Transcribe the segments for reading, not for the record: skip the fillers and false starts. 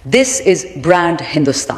This is brand Hindustan.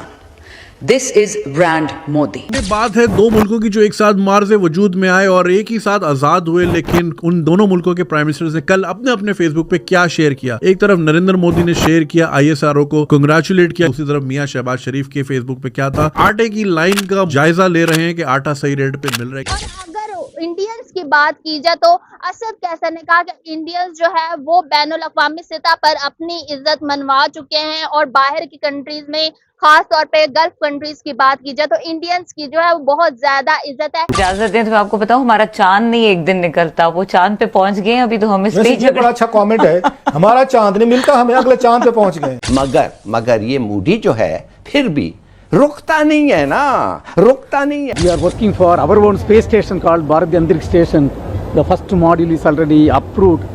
This is brand Modi. ये बात है दो मुल्कों की जो एक साथ मार से वजूद में आए और एक ही साथ आजाद हुए, लेकिन उन दोनों मुल्कों के प्राइम मिनिस्टर्स ने कल अपने अपने फेसबुक पे क्या शेयर किया। एक तरफ नरेंद्र मोदी ने शेयर किया, ISRO को कंग्रेचुलेट किया, दूसरी तरफ मियां शहबाज शरीफ के फेसबुक पे क्या था, आटे की लाइन का जायजा ले रहे हैं कि आटा सही रेट पे मिल रहा है। अगर इंडियंस की बात की जाए तो असद कैसर ने कहा कि इंडियंस जो है वो बैनुल अक़वामी सतह पर अपनी इज्जत मनवा चुके हैं और बाहर की कंट्रीज में, खास तौर पे गल्फ कंट्रीज की बात की जाए तो इंडियंस की जो है वो बहुत ज्यादा इज्जत है। इजाजत दें तो मैं आपको बताऊं, हमारा चांद नहीं एक दिन निकलता, वो चांद पे पहुंच गए अभी तो हम इस पे। ये बड़ा अच्छा कमेंट है, हमारा चांद नहीं मिलता, हमें अगले चांद पे पहुंच गए। मगर ये मोदी जो है फिर भी रुकता नहीं है ना, रुकता नहीं है। We are working for our own space station called Bharat Antariksh Station. The first module is already approved,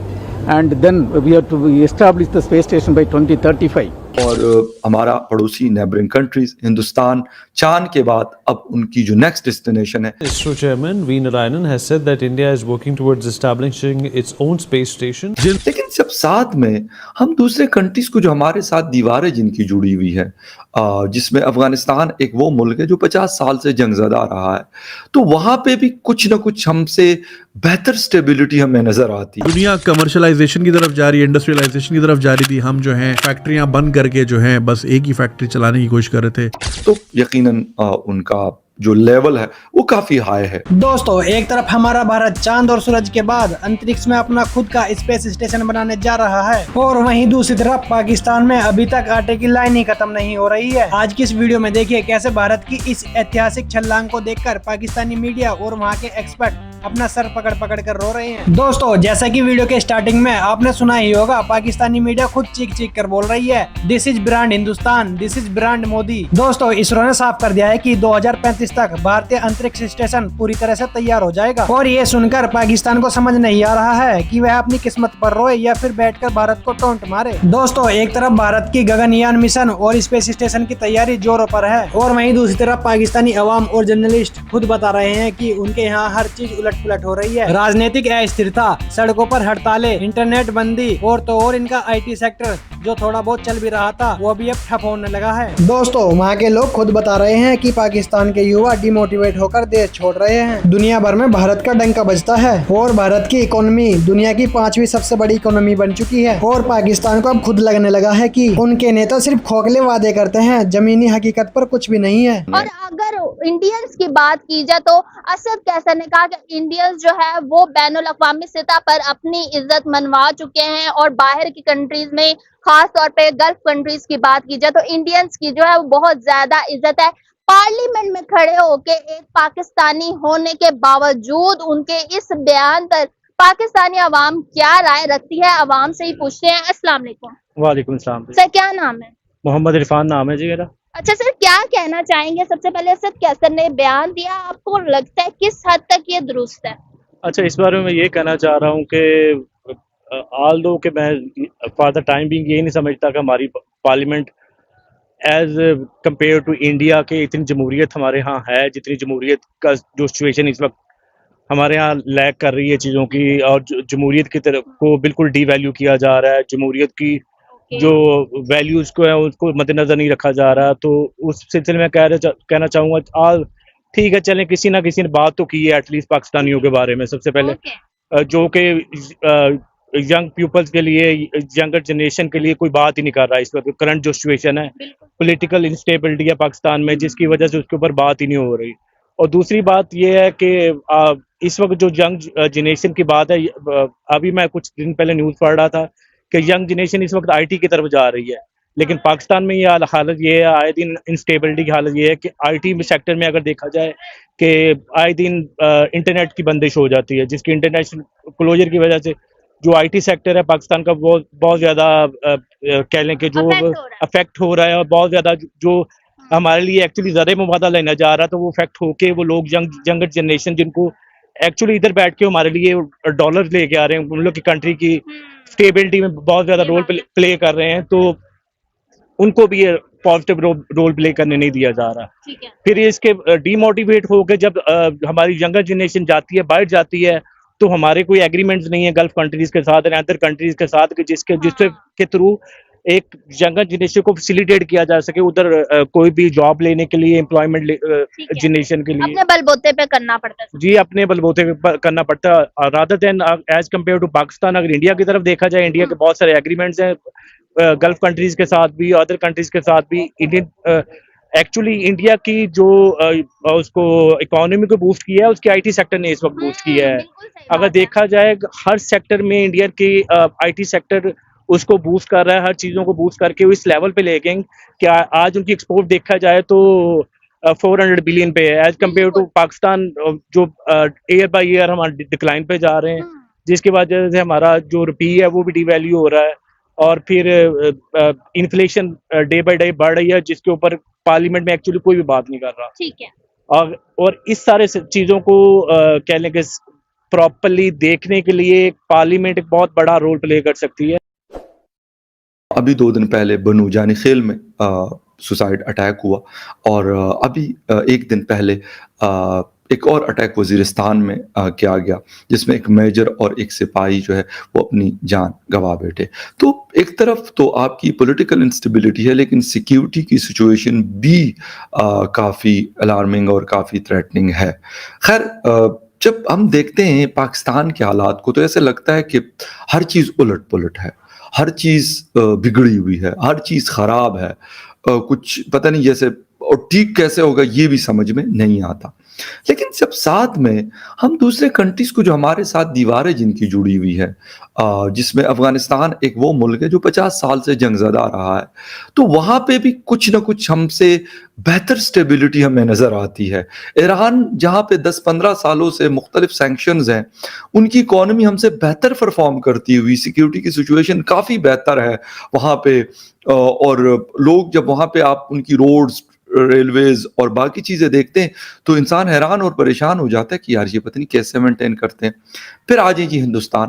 and then we have to establish the space station by 2035. और हमारा पड़ोसी नेबरिंग कंट्रीज हिंदुस्तान चांद के बाद अब उनकी जो नेक्स्ट डेस्टिनेशन है। ISRO chairman V Narayanan has said that India is working towards establishing its own space station. लेकिन जब साथ में हम दूसरे कंट्रीज को, जो हमारे साथ दीवारें जिनकी जुड़ी हुई है, जिसमें अफगानिस्तान एक वो मुल्क है जो 50 साल से जंगज़दा रहा है, तो वहां पे भी कुछ ना कुछ हमसे बेहतर स्टेबिलिटी हमें नजर आती है। दुनिया कमर्शलाइजेशन की तरफ जा रही है, इंडस्ट्रियलाइजेशन की तरफ जा रही थी, हम जो है फैक्ट्रियां बंद करके जो है बस एक ही फैक्ट्री चलाने की कोशिश कर रहे थे, तो यकीनन उनका जो लेवल है वो काफी हाई है। दोस्तों, एक तरफ हमारा भारत चांद और सूरज के बाद अंतरिक्ष में अपना खुद का स्पेस स्टेशन बनाने जा रहा है, और वहीं दूसरी तरफ पाकिस्तान में अभी तक आटे की लाइन ही खत्म नहीं हो रही है। आज की इस वीडियो में देखिए कैसे भारत की इस ऐतिहासिक छलांग को देखकर पाकिस्तानी मीडिया और वहाँ के एक्सपर्ट अपना सर पकड़ पकड़ कर रो रहे हैं। दोस्तों, जैसा कि वीडियो के स्टार्टिंग में आपने सुना ही होगा, पाकिस्तानी मीडिया खुद चीख चीख कर बोल रही है, this is brand Hindustan, this is brand Modi. दोस्तों, इसरो ने साफ कर दिया है कि 2035 तक भारतीय अंतरिक्ष स्टेशन पूरी तरह से तैयार हो जाएगा, और ये सुनकर पाकिस्तान को समझ नहीं आ रहा है कि वह अपनी किस्मत पर रोए या फिर बैठकर भारत को टोंट मारे। दोस्तों, एक तरफ भारत की गगनयान मिशन और स्पेस स्टेशन की तैयारी जोरों पर है, और वहीं दूसरी तरफ पाकिस्तानी अवाम और जर्नलिस्ट खुद बता रहे हैं कि उनके यहाँ हर चीज उलट पुलट हो रही है। राजनीतिक अस्थिरता, सड़कों पर हड़तालें, इंटरनेट बंदी, और तो और इनका IT सेक्टर जो थोड़ा बहुत चल भी रहा था वो भी अब ठप होने लगा है। दोस्तों, वहाँ के लोग खुद बता रहे हैं कि पाकिस्तान के युवा डिमोटिवेट होकर देश छोड़ रहे हैं। दुनिया भर में भारत का डंका बजता है, और भारत की इकोनॉमी दुनिया की 5वीं सबसे बड़ी इकोनॉमी बन चुकी है, और पाकिस्तान को अब खुद लगने लगा है कि उनके नेता सिर्फ खोखले वादे करते हैं, जमीनी हकीकत पर कुछ भी नहीं है। और अगर इंडियंस की बात की जाए तो असद कैसर ने कहा कि इंडियंस जो है वो बैनुल अक़वामी सतह पर अपनी इज्जत मनवा चुके हैं और बाहर की कंट्रीज में, खास तौर पे गल्फ कंट्रीज की बात की जाए तो इंडियंस की जो है वो बहुत ज्यादा इज्जत है। पार्लियामेंट में खड़े होके एक पाकिस्तानी होने के बावजूद उनके इस बयान पर पाकिस्तानी अवाम क्या राय रखती है, अवाम से ही पूछते हैं। अस्सलाम वालेकुम। वालेकुम सलाम। सर, क्या नाम है? मोहम्मद इरफान नाम है जी मेरा। अच्छा सर, क्या कहना चाहेंगे? सबसे पहले असद कैसर ने बयान दिया, आपको लगता है किस हद तक ये दुरुस्त है? अच्छा, इस बारे में ये कहना चाह रहा हूँ कि ऑल दो कि मैं फॉर द टाइम बिंग यही नहीं समझता कि हमारी parliament as compare to India के इतनी जमहूरियत हमारे यहाँ है, जितनी जमहूरियत का जो सिचुएशन इस वक्त हमारे यहाँ लैग कर रही है चीज़ों की, और जमहूरियत की तरफ को बिल्कुल डी वैल्यू किया जा रहा है, जमहूरियत की जो वैल्यूज को है उसको मद्देनजर नहीं रखा जा रहा। तो उस सिलसिले में कहना चाहूँगा, ठीक है, चलें, किसी ना किसी ने बात तो की है एटलीस्ट पाकिस्तानियों के बारे में। सबसे पहले जो कि यंग पीपल्स के लिए, यंगर जनरेशन के लिए कोई बात ही नहीं कर रहा है। इस वक्त करंट जो सिचुएशन है, पॉलिटिकल इंस्टेबिलिटी है पाकिस्तान में, जिसकी वजह से उसके ऊपर बात ही नहीं हो रही। और दूसरी बात यह है कि इस वक्त जो यंग जनरेशन की बात है, अभी मैं कुछ दिन पहले न्यूज़ पढ़ रहा था कि यंग जनरेशन इस वक्त IT की तरफ जा रही है, लेकिन पाकिस्तान में ये हालत ये है, आए दिन इंस्टेबिलिटी की हालत ये है कि IT सेक्टर में अगर देखा जाए कि आए दिन इंटरनेट की बंदिश हो जाती है, जिसकी इंटरनेशनल क्लोजर की वजह से जो IT सेक्टर है पाकिस्तान का वो बहुत ज़्यादा कह लें कि जो अफेक्ट हो रहा है, और बहुत ज़्यादा जो हमारे लिए एक्चुअली ज़र मुबादला लेना जा रहा था वो अफेक्ट होके वो लोग यंगर जनरेशन जिनको एक्चुअली इधर बैठ के हमारे लिए डॉलर लेके आ रहे हैं, उन लोग की कंट्री की स्टेबिलिटी में बहुत ज़्यादा रोल प्ले कर रहे हैं, तो उनको भी ये पॉजिटिव रोल प्ले करने नहीं दिया जा रहा। फिर इसके डीमोटिवेट होकर जब हमारी यंगर जनरेशन जाती है, बाहर जाती है, तो हमारे कोई एग्रीमेंट्स नहीं है गल्फ कंट्रीज के साथ, अदर कंट्रीज के साथ, जिसके के थ्रू एक यंगर जनरेशन को फैसिलिटेट किया जा सके उधर कोई भी जॉब लेने के लिए, एम्प्लॉयमेंट जनरेशन के लिए अपने बलबूते पे करना पड़ता है। जी अपने बलबूते पे करना पड़ता है rather than as compare to Pakistan. अगर इंडिया की तरफ देखा जाए, इंडिया के बहुत सारे एग्रीमेंट्स हैं गल्फ कंट्रीज के साथ भी, अदर कंट्रीज के साथ भी। इंडियन एक्चुअली इंडिया की जो उसको इकोनॉमी को बूस्ट किया है, उसके आईटी सेक्टर ने इस वक्त बूस्ट किया है। अगर देखा जाए हर सेक्टर में इंडिया के आईटी सेक्टर उसको बूस्ट कर रहा है, हर चीज़ों को बूस्ट करके वो इस लेवल पे ले गए कि आज उनकी एक्सपोर्ट देखा जाए तो 400 बिलियन पे है एज कम्पेयर टू पाकिस्तान जो ईयर बाय ईयर हम डिक्लाइन पे जा रहे हैं, जिसकी वजह से हमारा जो रुपी है वो भी डिवैल्यू हो रहा है और फिर इन्फ्लेशन डे बाय डे बढ़ रही है, जिसके ऊपर पार्लियामेंट में एक्चुअली कोई भी बात नहीं कर रहा। ठीक है। और इस सारे चीज़ों को कह लें कि प्रॉपरली देखने के लिए पार्लियामेंट एक बहुत बड़ा रोल प्ले कर सकती है। अभी 2 दिन पहले बनू जानी खेल में सुसाइड अटैक हुआ और अभी 1 दिन पहले एक और अटैक वजीरिस्तान में किया गया, जिसमें एक मेजर और एक सिपाही जो है वो अपनी जान गंवा बैठे। तो एक तरफ तो आपकी पॉलिटिकल इंस्टेबिलिटी है, लेकिन सिक्योरिटी की सिचुएशन भी काफ़ी अलार्मिंग और काफ़ी थ्रेटनिंग है। खैर जब हम देखते हैं पाकिस्तान के हालात को तो ऐसे लगता है कि हर चीज़ उलट पुलट है, हर चीज़ बिगड़ी हुई है, हर चीज़ ख़राब है, कुछ पता नहीं जैसे और ठीक कैसे होगा ये भी समझ में नहीं आता। लेकिन जब साथ में हम दूसरे कंट्रीज को जो हमारे साथ दीवारें जिनकी जुड़ी हुई है, जिसमें अफगानिस्तान एक वो मुल्क है जो 50 साल से जंगज़दा रहा है, तो वहाँ पे भी कुछ ना कुछ हमसे बेहतर स्टेबिलिटी हमें नज़र आती है। ईरान जहाँ पे 10-15 सालों से मुख्तलिफ सैंक्शंस हैं, उनकी इकॉनमी हमसे बेहतर परफॉर्म करती हुई, सिक्योरिटी की सिचुएशन काफ़ी बेहतर है वहाँ पे, और लोग जब वहाँ पे आप उनकी रोड्स, रेलवेज और बाकी चीज़ें देखते हैं तो इंसान हैरान और परेशान हो जाता है कि यार ये पता नहीं कैसे मेंटेन करते हैं। फिर आ जाइए हिंदुस्तान,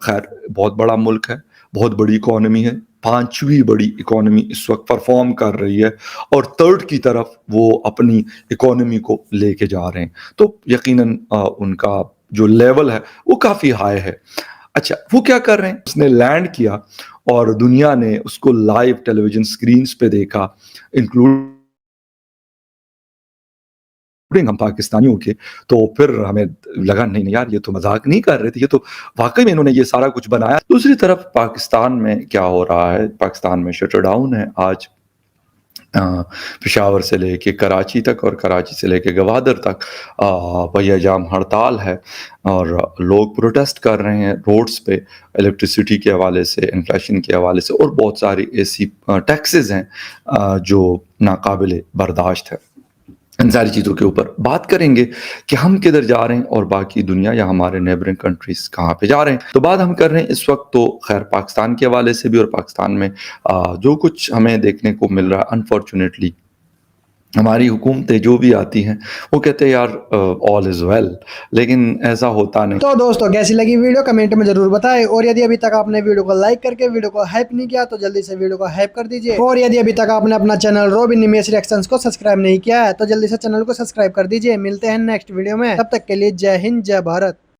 खैर बहुत बड़ा मुल्क है, बहुत बड़ी इकॉनमी है, 5वीं बड़ी इकॉनमी इस वक्त परफॉर्म कर रही है और 3rd की तरफ वो अपनी इकॉनमी को लेके जा रहे हैं, तो यकीनन उनका जो लेवल है वो काफ़ी हाई है। अच्छा, वो क्या कर रहे हैं? उसने लैंड किया और दुनिया ने उसको लाइव टेलीविजन स्क्रीन्स पे देखा, इंक्लूडिंग हम पाकिस्तानियों के। तो फिर हमें लगा नहीं यार ये तो मजाक नहीं कर रहे थे, ये तो वाकई में इन्होंने ये सारा कुछ बनाया। दूसरी तरफ पाकिस्तान में क्या हो रहा है? पाकिस्तान में शटर डाउन है आज, पेशावर से लेके कराची तक और कराची से लेके गवादर तक पहिया जाम हड़ताल है और लोग प्रोटेस्ट कर रहे हैं रोड्स पे, इलेक्ट्रिसिटी के हवाले से, इन्फ्लेशन के हवाले से, और बहुत सारी ऐसी टैक्सेस हैं जो नाकाबिले बर्दाश्त है। इन सारी चीज़ों के ऊपर बात करेंगे कि हम किधर जा रहे हैं और बाकी दुनिया या हमारे नेबरिंग कंट्रीज कहाँ पे जा रहे हैं। तो बात हम कर रहे हैं इस वक्त तो खैर पाकिस्तान के हवाले से भी, और पाकिस्तान में जो कुछ हमें देखने को मिल रहा है, अनफॉर्चुनेटली हमारी हुकूमतें जो भी आती हैं वो कहते हैं यार ऑल इज़ वेल, लेकिन ऐसा होता नहीं। तो दोस्तों कैसी लगी वीडियो कमेंट में जरूर बताएं, और यदि अभी तक आपने वीडियो को लाइक करके वीडियो को हाइप नहीं किया तो जल्दी से वीडियो को हाइप कर दीजिए, और यदि अभी तक आपने अपना चैनल रॉबिन इमेज रिएक्शंस को सब्सक्राइब नहीं किया है तो जल्दी से चैनल को सब्सक्राइब कर दीजिए। मिलते हैं नेक्स्ट वीडियो में, तब तक के लिए जय हिंद जय भारत।